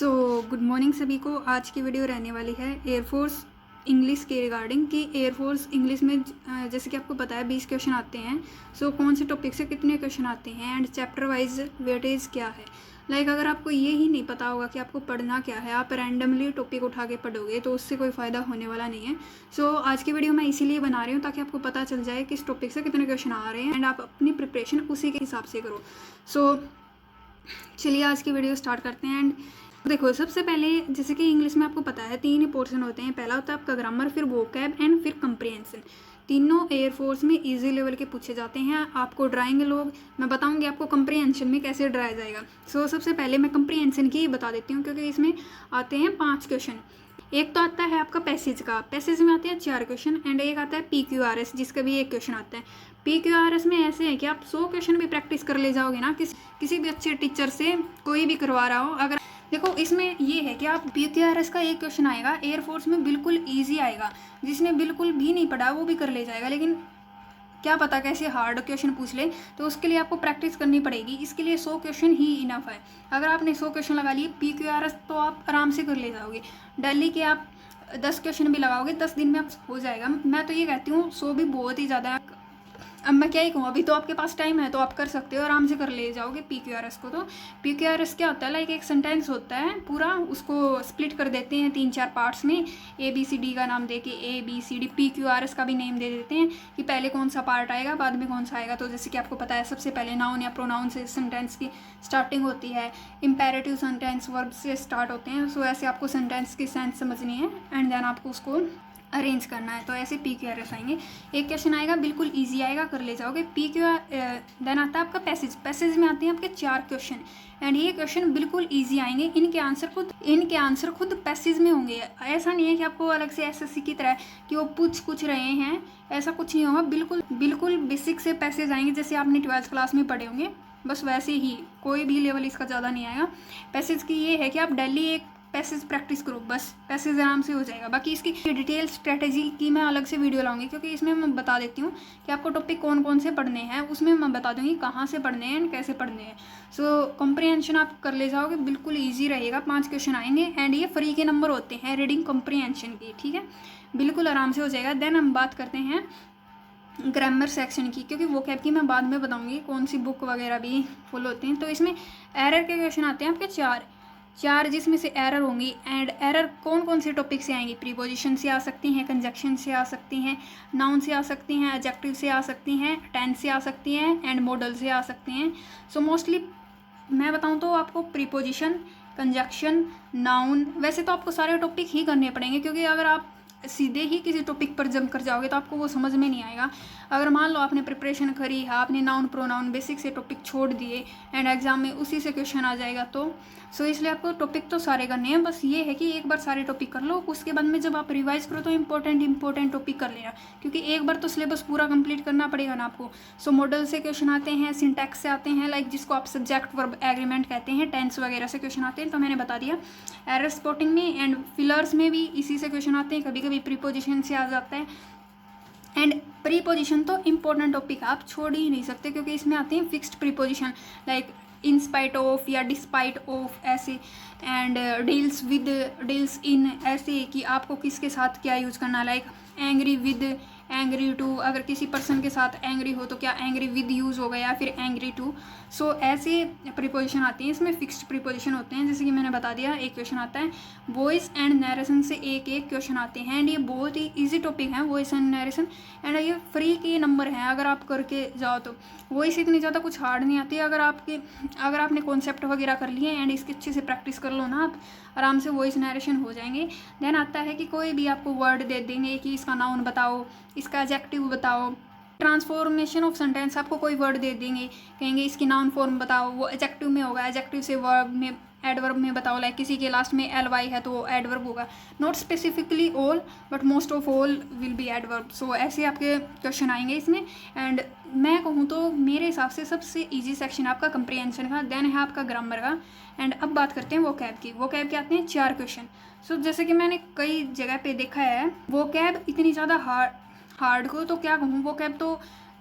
Good morning सभी को। आज की वीडियो रहने वाली है एयरफोर्स इंग्लिश के रिगार्डिंग कि एयरफोर्स इंग्लिश में जैसे कि आपको पता है 20 क्वेश्चन आते हैं। कौन से टॉपिक से कितने क्वेश्चन आते हैं एंड चैप्टर वाइज वेटेज क्या है। अगर आपको ये ही नहीं पता होगा कि आपको पढ़ना क्या है, आप रैंडमली टॉपिक उठा के पढ़ोगे तो उससे कोई फ़ायदा होने वाला नहीं है। आज की वीडियो मैं इसीलिए बना रही हूँ ताकि आपको पता चल जाए कि इस टॉपिक से कितने क्वेश्चन आ रहे हैं एंड आप अपनी प्रिपरेशन उसी के हिसाब से करो। चलिए आज की वीडियो स्टार्ट करते हैं। एंड देखो, सबसे पहले जैसे कि इंग्लिश में आपको पता है 3 ही पोर्शन होते हैं। पहला होता है आपका ग्रामर, फिर वोकैब एंड फिर कंप्रीहेंशन। तीनों एयरफोर्स में इजी लेवल के पूछे जाते हैं। आपको ड्राइंग लोग मैं बताऊंगी आपको कंप्रीहेंशन में कैसे ड्राया जाएगा। सबसे पहले मैं कंप्रीहेंशन की बता देती हूँ क्योंकि इसमें आते हैं 5 क्वेश्चन। एक तो आता है आपका पैसेज का, पैसेज में आते हैं 4 क्वेश्चन एंड एक आता है PQRS जिसका भी 1 क्वेश्चन आता है। PQRS में ऐसे है कि आप 100 क्वेश्चन भी प्रैक्टिस कर ले जाओगे ना, किसी भी अच्छे टीचर से, कोई भी करवा रहा हो। अगर देखो इसमें ये है कि आप PQRS का 1 क्वेश्चन आएगा एयरफोर्स में बिल्कुल ईजी आएगा, जिसने बिल्कुल भी नहीं पढ़ा वो भी कर ले जाएगा। लेकिन क्या पता कैसे हार्ड क्वेश्चन पूछ ले, तो उसके लिए आपको प्रैक्टिस करनी पड़ेगी। इसके लिए 100 क्वेश्चन ही इनफ है। अगर आपने 100 क्वेश्चन लगा लिए PQRS तो आप आराम से कर ले जाओगे। डेली के आप 10 क्वेश्चन भी लगाओगे 10 दिन में आप हो जाएगा। मैं तो ये कहती हूँ 100 भी बहुत ही ज़्यादा है। अब मैं क्या ही कहूँ, अभी तो आपके पास टाइम है तो आप कर सकते हो, आराम से कर ले जाओगे PQRS को। तो PQRS क्या होता है, एक सेंटेंस होता है पूरा, उसको स्प्लिट कर देते हैं 3-4 पार्ट्स में। ABCD का नाम दे के ABCD, PQRS का भी नेम दे देते हैं कि पहले कौन सा पार्ट आएगा बाद में कौन सा आएगा। तो जैसे कि आपको पता है सबसे पहले नाउन या प्रोनाउन से सेंटेंस की स्टार्टिंग होती है, इम्पेरेटिव सेंटेंस वर्ब से स्टार्ट होते हैं। ऐसे आपको सेंटेंस की सेंस समझनी है एंड देन आपको उसको अरेंज करना है। तो ऐसे PQRS आएंगे। 1 क्वेश्चन आएगा बिल्कुल इजी आएगा, कर ले जाओगे। देन आता है आपका पैसेज में आते हैं आपके 4 क्वेश्चन एंड ये क्वेश्चन बिल्कुल इजी आएंगे। इनके आंसर खुद पैसेज में होंगे। ऐसा नहीं है कि आपको अलग से SSC की तरह कि वो पूछ रहे हैं, ऐसा कुछ नहीं होगा। बिल्कुल बेसिक से पैसेज आएंगे जैसे आपने 12th क्लास में पढ़े होंगे, बस वैसे ही। कोई भी लेवल इसका ज़्यादा नहीं आएगा। पैसेज की ये है कि आप डेली एक पैसेज प्रैक्टिस करो, बस पैसेज आराम से हो जाएगा। बाकी इसकी डिटेल स्ट्रेटेजी की मैं अलग से वीडियो लाऊंगी क्योंकि इसमें मैं बता देती हूँ कि आपको टॉपिक कौन कौन से पढ़ने हैं। उसमें मैं बता दूँगी कहाँ से पढ़ने हैं एंड कैसे पढ़ने हैं। कंप्रीहेंशन आप कर ले जाओगे, बिल्कुल ईजी रहेगा। 5 क्वेश्चन आएंगे एंड ये फ्री के नंबर होते हैं रीडिंग कंप्रीहेंशन की, ठीक है, बिल्कुल आराम से हो जाएगा। देन हम बात करते हैं ग्रामर सेक्शन की, क्योंकि वोकैब की मैं बाद में बताऊँगी कौन सी बुक वगैरह भी फुल होते हैं। तो इसमें एरर के क्वेश्चन आते हैं आपके 4 जिसमें से एरर होंगी। एंड एरर कौन कौन से टॉपिक से आएंगी, प्रीपोजिशन से आ सकती हैं, कंजक्शन से आ सकती हैं, नाउन से आ सकती हैं, एडजेक्टिव से आ सकती हैं, टेंस से आ सकती हैं एंड मॉडल से आ सकती हैं। मोस्टली मैं बताऊं तो आपको प्रीपोजिशन, कंजक्शन, नाउन, वैसे तो आपको सारे टॉपिक ही करने पड़ेंगे क्योंकि अगर आप सीधे ही किसी टॉपिक पर जंप कर जाओगे तो आपको वो समझ में नहीं आएगा। अगर मान लो आपने प्रिपरेशन करी है, आपने नाउन प्रोनाउन बेसिक से टॉपिक छोड़ दिए एंड एग्जाम में उसी से क्वेश्चन आ जाएगा तो इसलिए आपको टॉपिक तो सारे करने हैं। बस ये है कि एक बार सारे टॉपिक कर लो, उसके बाद में जब आप रिवाइज करो तो इंपॉर्टेंट टॉपिक कर लेना, क्योंकि एक बार तो सिलेबस पूरा कंप्लीट करना पड़ेगा ना आपको। मॉडल से क्वेश्चन आते हैं, सिंटैक्स से आते हैं, जिसको आप सब्जेक्ट वर्ब एग्रीमेंट कहते हैं, टेंस वगैरह से क्वेश्चन आते हैं। तो मैंने बता दिया एरर स्पॉटिंग में एंड फिलर्स में भी इसी से क्वेश्चन आते हैं, कभी कभी प्रीपोजिशन से आ जाता है। एंड प्रीपोजिशन तो इम्पोर्टेंट टॉपिक आप छोड़ ही नहीं सकते क्योंकि इसमें आते हैं fixed preposition like in spite of या डिस्पाइट ऑफ ऐसे, and deals with, deals in, ऐसे कि आपको किसके साथ क्या यूज़ करना, like angry with, angry to, अगर किसी पर्सन के साथ एंग्री हो तो क्या एंग्री विद यूज़ होगा या फिर एंग्री टू। ऐसे प्रीपोजिशन आती हैं, इसमें फिक्स्ड प्रीपोजिशन होते हैं। जैसे कि मैंने बता दिया 1 क्वेश्चन आता है। वॉइस एंड नरेशन से एक क्वेश्चन आते हैं एंड ये बहुत ही ईजी टॉपिक है वॉइस एंड नरेशन एंड ये फ्री के नंबर हैं अगर आप करके जाओ तो। वॉइस इतनी ज़्यादा कुछ हार्ड नहीं आती है, अगर आपने कॉन्सेप्ट वगैरह कर लिए एंड इसकी अच्छे से प्रैक्टिस कर लो ना, आप आराम से वॉइस नरेशन हो जाएंगे। देन आता है कि कोई भी आपको वर्ड दे देंगे कि इसका नाउन बताओ, इसका एडजेक्टिव बताओ, ट्रांसफॉर्मेशन ऑफ सेंटेंस आपको कोई वर्ड दे देंगे, कहेंगे इसकी नाउन फॉर्म बताओ, वो एडजेक्टिव में होगा, एडजेक्टिव से वर्ब में, एडवर्ब में बताओ, लाइक किसी के लास्ट में ly है तो वो एडवर्ब होगा। Not specifically all but most of all will be adverb. ऐसे आपके क्वेश्चन आएंगे इसमें। एंड मैं कहूँ तो मेरे हिसाब से सबसे ईजी सेक्शन आपका कंप्रीहेंशन का, देन है आपका ग्रामर का। एंड अब बात करते हैं वोकैब की। वोकैब के आते हैं 4 क्वेश्चन। जैसे कि मैंने कई जगह पे देखा है वोकैब इतनी ज़्यादा हार्ड को तो क्या कहूँ, वोकैब तो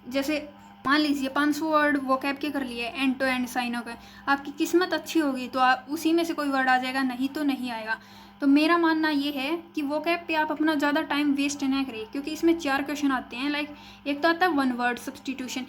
जैसे मान लीजिए 500 वर्ड वोकैब के कर लिए एंड टू एंड साइनों के, आपकी किस्मत अच्छी होगी तो आप उसी में से कोई वर्ड आ जाएगा, नहीं तो नहीं आएगा। तो मेरा मानना ये है कि वोकैब पे आप अपना ज़्यादा टाइम वेस्ट ना करें, क्योंकि इसमें 4 क्वेश्चन आते हैं। लाइक एक तो आता है 1 वर्ड सब्सटीट्यूशन,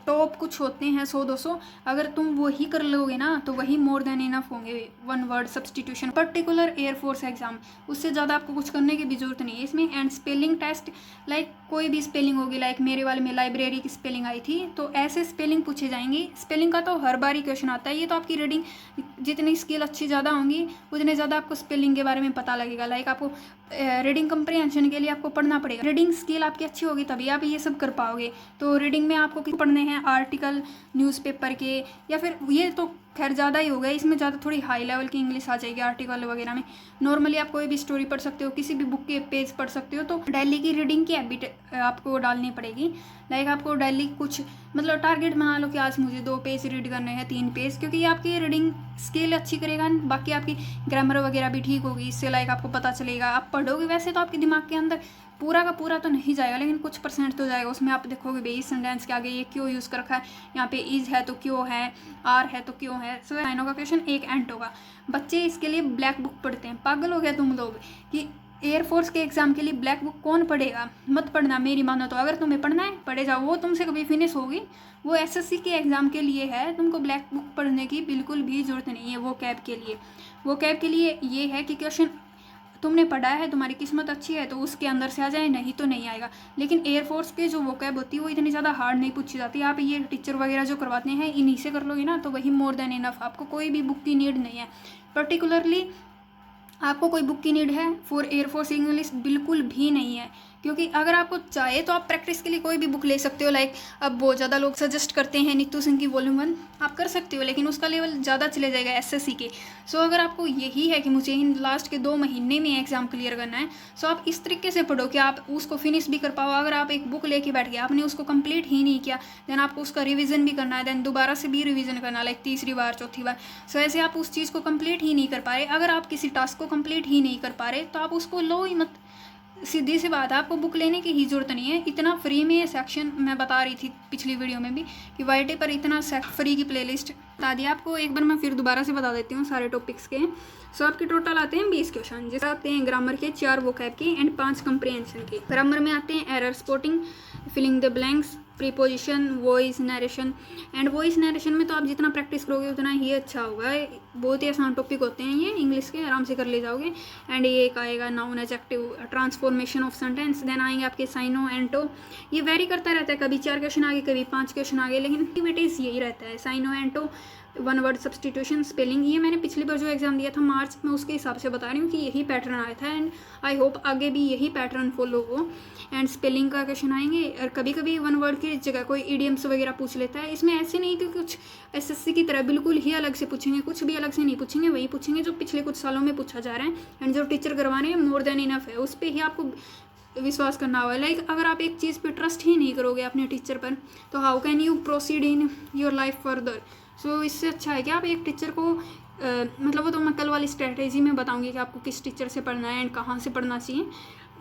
टॉप कुछ होते हैं 100-200, अगर तुम वही कर लोगे ना तो वही मोर देन इनफ होंगे 1 word substitution. Particular air force exam, उससे ज़्यादा आपको कुछ करने की भी जरूरत नहीं है इसमें। एंड स्पेलिंग टेस्ट, लाइक कोई भी स्पेलिंग होगी, लाइक मेरे वाले में लाइब्रेरी की स्पेलिंग आई थी, तो ऐसे स्पेलिंग पूछे जाएंगी। स्पेलिंग का तो हर बार ही क्वेश्चन आता है। ये तो आपकी रीडिंग जितनी स्किल अच्छी ज़्यादा होंगी उतने ज़्यादा आपको स्पेलिंग के बारे में पता लगेगा। लाइक आपको रीडिंग कंप्रीहेंशन के लिए आपको पढ़ना पड़ेगा। रीडिंग स्किल आपकी अच्छी होगी तभी आप ये सब कर पाओगे। तो रीडिंग में आपको पढ़ने हैं आर्टिकल न्यूज़पेपर के, या फिर ये तो खैर ज़्यादा ही हो गया, इसमें ज़्यादा थोड़ी हाई लेवल की इंग्लिश आ जाएगी आर्टिकल वगैरह में। नॉर्मली आप कोई भी स्टोरी पढ़ सकते हो, किसी भी बुक के पेज पढ़ सकते हो। तो डेली की रीडिंग की हैबिट आपको डालनी पड़ेगी। लाइक आपको डेली कुछ मतलब टारगेट बना लो कि आज मुझे 2 पेज रीड करने हैं, 3 पेज, क्योंकि ये आपकी रीडिंग स्किल अच्छी करेगा। बाकी आपकी ग्रामर वगैरह भी ठीक होगी इससे। लाइक आपको पता चलेगा, आप पढ़ोगे वैसे तो आपके दिमाग के अंदर पूरा का पूरा तो नहीं जाएगा, लेकिन कुछ परसेंट तो जाएगा। उसमें आप देखोगे भाई इस सेंटेंस के आगे ये क्यों यूज़ कर रखा है, यहाँ पे इज है तो क्यों है, आर है तो क्यों है। सो साइनों का क्वेश्चन एक एंट होगा। बच्चे इसके लिए ब्लैक बुक पढ़ते हैं, पागल हो गया तुम लोग कि एयरफोर्स के एग्जाम के लिए ब्लैक बुक कौन पढ़ेगा। मत पढ़ना मेरी मानो तो, अगर तुम्हें पढ़ना है पढ़े जाओ, वो तुमसे कभी फिनिश होगी। वो एसएससी के एग्ज़ाम के लिए है, तुमको ब्लैक बुक पढ़ने की बिल्कुल भी ज़रूरत नहीं है। वो कैब के लिए, वो कैब के लिए ये है कि क्वेश्चन तुमने पढ़ा है, तुम्हारी किस्मत अच्छी है तो उसके अंदर से आ जाए, नहीं तो नहीं आएगा। लेकिन एयरफोर्स के जो वोकैब होती है वो इतनी ज़्यादा हार्ड नहीं पूछी जाती। आप ये टीचर वगैरह जो करवाते हैं इन्हीं से कर लोगे ना तो वही मोर देन इनफ, आपको कोई भी बुक की नीड नहीं है। पर्टिकुलरली आपको कोई बुक की नीड है फॉर एयरफोर्स इंग्लिश बिल्कुल भी नहीं है, क्योंकि अगर आपको चाहे तो आप प्रैक्टिस के लिए कोई भी बुक ले सकते हो। लाइक अब बहुत ज़्यादा लोग सजेस्ट करते हैं नीतू सिंह की वॉल्यूम 1, आप कर सकते हो, लेकिन उसका लेवल ज़्यादा चले जाएगा एसएससी के। सो अगर आपको यही है कि मुझे इन लास्ट के 2 महीने में एग्जाम क्लियर करना है, सो आप इस तरीके से पढ़ो कि आप उसको फिनिश भी कर पाओ। अगर आप एक बुक लेके बैठ गए, आपने उसको कंप्लीट ही नहीं किया, देन आपको उसका रिवीजन भी करना है, देन दोबारा से भी रिवीजन करना, लाइक तीसरी बार चौथी बार। सो ऐसे आप उस चीज़ को कंप्लीट ही नहीं कर पा रहे। अगर आप किसी टास्क को कंप्लीट ही नहीं कर पा रहे तो आप उसको लो ही मत। सीधी सी बात है, आपको बुक लेने की ही जरूरत नहीं है। इतना फ्री में सेक्शन मैं बता रही थी पिछली वीडियो में भी कि वाईटी पर इतना फ्री की प्लेलिस्ट बता दिया आपको। एक बार मैं फिर दोबारा से बता देती हूँ सारे टॉपिक्स के। सो आपके टोटल आते हैं 20 क्वेश्चन, जैसे आते हैं ग्रामर के 4 वोकैब के एंड 5 कंप्रीहेंशन के। ग्रामर में आते हैं error spotting, filling the blanks, preposition, voice narration. And voice narration में तो आप जितना प्रैक्टिस करोगे उतना ही अच्छा होगा। बहुत ही आसान टॉपिक होते हैं ये, इंग्लिश के आराम से कर ले जाओगे। एंड ये एक आएगा noun adjective, transformation of sentence. Then आएंगे आपके साइनो एंटो, ये वेरी करता रहता है, कभी 4 क्वेश्चन आगे कभी 5 क्वेश्चन आगे, लेकिन एक्टिविटीज़ यही रहता है। Syno anto, 1 word substitution, spelling. ये मैंने पिछली बार जो एग्जाम दिया था मार्च में उसके हिसाब से बता रही हूँ कि यही पैटर्न आया था, एंड आई होप आगे भी यही पैटर्न फॉलो हो। एंड स्पेलिंग का क्वेश्चन आएंगे, और कभी कभी 1 वर्ड की जगह कोई इडियम्स वगैरह पूछ लेता है। इसमें ऐसे नहीं कि कुछ एसएससी की तरह बिल्कुल ही अलग से पूछेंगे, कुछ भी अलग से नहीं पूछेंगे, वही पूछेंगे जो पिछले कुछ सालों में पूछा जा रहा है। एंड जो टीचर करवा रहे हैं मोर देन इनफ है, उस पर ही आपको विश्वास करना होगा। लाइक अगर आप एक चीज़ पे ट्रस्ट ही नहीं करोगे अपने टीचर पर, तो how can you proceed in your life further. So इससे अच्छा है कि आप एक टीचर को मतलब वो तो मैं कल वाली स्ट्रैटेजी में बताऊंगी कि आपको किस टीचर से पढ़ना है एंड कहाँ से पढ़ना चाहिए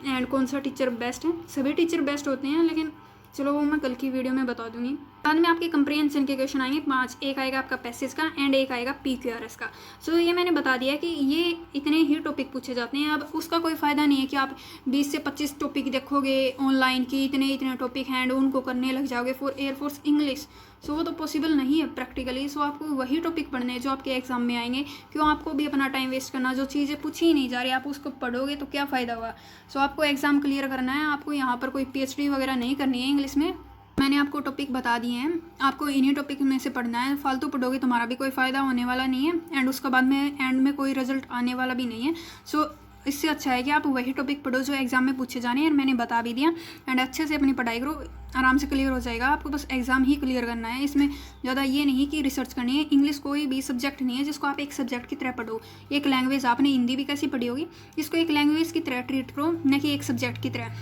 एंड कौन सा टीचर बेस्ट है। सभी टीचर बेस्ट होते हैं, लेकिन चलो वो मैं कल की वीडियो में बता दूंगी। बाद में आपके कंप्रीहेंशन के क्वेश्चन आएंगे 5, एक आएगा आपका पैसेज का एंड एक आएगा PQRS का। सो ये मैंने बता दिया कि ये इतने ही टॉपिक पूछे जाते हैं। अब उसका कोई फ़ायदा नहीं है कि आप 20 से 25 टॉपिक देखोगे ऑनलाइन की, इतने टॉपिक हैं एंड उनको करने लग जाओगे फॉर एयरफोर्स इंग्लिश। सो वो तो पॉसिबल नहीं है प्रैक्टिकली। सो आपको वही टॉपिक पढ़ने हैं जो आपके एग्जाम में आएंगे। क्यों आपको भी अपना टाइम वेस्ट करना, जो चीज़ें पूछी ही नहीं जा रही आप उसको पढ़ोगे तो क्या फ़ायदा होगा। सो आपको एग्ज़ाम क्लियर करना है, आपको यहाँ पर कोई PhD वगैरह नहीं करनी है इंग्लिश में। मैंने आपको टॉपिक बता दिए हैं, आपको इन्हीं टॉपिक में से पढ़ना है। फालतू पढ़ोगे तुम्हारा भी कोई फ़ायदा होने वाला नहीं है एंड उसके बाद में एंड में कोई रिजल्ट आने वाला भी नहीं है। सो इससे अच्छा है कि आप वही टॉपिक पढ़ो जो एग्जाम में पूछे जाने हैं। मैंने बता भी दिया एंड अच्छे से अपनी पढ़ाई करो, आराम से क्लियर हो जाएगा। आपको बस एग्जाम ही क्लियर करना है, इसमें ज़्यादा ये नहीं कि रिसर्च करनी है। इंग्लिश कोई भी सब्जेक्ट नहीं है जिसको आप एक सब्जेक्ट की तरह पढ़ो। एक लैंग्वेज, आपने हिंदी भी कैसी पढ़ी होगी, इसको एक लैंग्वेज की तरह ट्रीट करो, न कि एक सब्जेक्ट की तरह।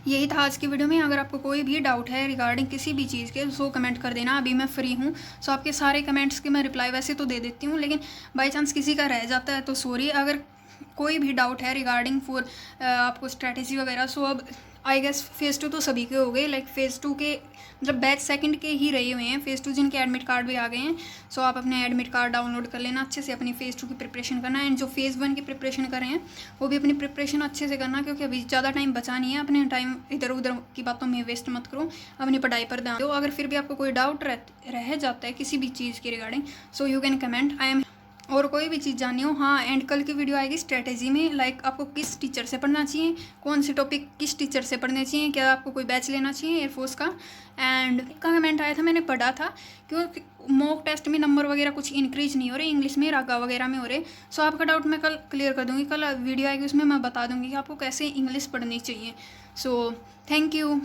यही था आज की वीडियो में। अगर आपको कोई भी डाउट है रिगार्डिंग किसी भी चीज़ के सो कमेंट कर देना, अभी मैं फ्री हूँ। सो आपके सारे कमेंट्स के मैं रिप्लाई वैसे तो दे देती हूँ, लेकिन बाई चांस किसी का रह जाता है तो सॉरी। अगर कोई भी डाउट है रिगार्डिंग फॉर आपको स्ट्रैटेजी वगैरह, सो अब आई गेस फेज़ 2 तो सभी के हो गए, लाइक फेज़ 2 के मतलब बैच सेकंड के ही रहे हुए हैं, फेज़ 2 जिनके एडमिट कार्ड भी आ गए हैं। सो आप अपने एडमिट कार्ड डाउनलोड कर लेना, अच्छे से अपनी फेज़ 2 की प्रिपरेशन करना। एंड जो फेज़ 1 की प्रिपरेशन कर रहे हैं वो भी अपनी प्रिपरेशन अच्छे से करना, क्योंकि अभी ज़्यादा टाइम बचा नहीं है। अपने टाइम इधर उधर की बातों में वेस्ट मत करो, अपनी पढ़ाई पर ध्यान दो। अगर फिर भी आपको कोई डाउट रह जाता है किसी भी चीज़ की regarding, so you can comment, I am. और कोई भी चीज़ जाननी हो, हाँ, एंड कल की वीडियो आएगी स्ट्रेटेजी में, लाइक आपको किस टीचर से पढ़ना चाहिए, कौन से टॉपिक किस टीचर से पढ़ने चाहिए, क्या आपको कोई बैच लेना चाहिए एयरफोर्स का। एंड का कमेंट आया था, मैंने पढ़ा था, क्योंकि मॉक टेस्ट में नंबर वगैरह कुछ इंक्रीज नहीं हो रहे, इंग्लिश में रागा वगैरह में हो रहे। सो आपका डाउट मैं कल क्लियर कर दूँगी, कल वीडियो आएगी उसमें मैं बता दूँगी कि आपको कैसे इंग्लिश पढ़नी चाहिए। So thank you.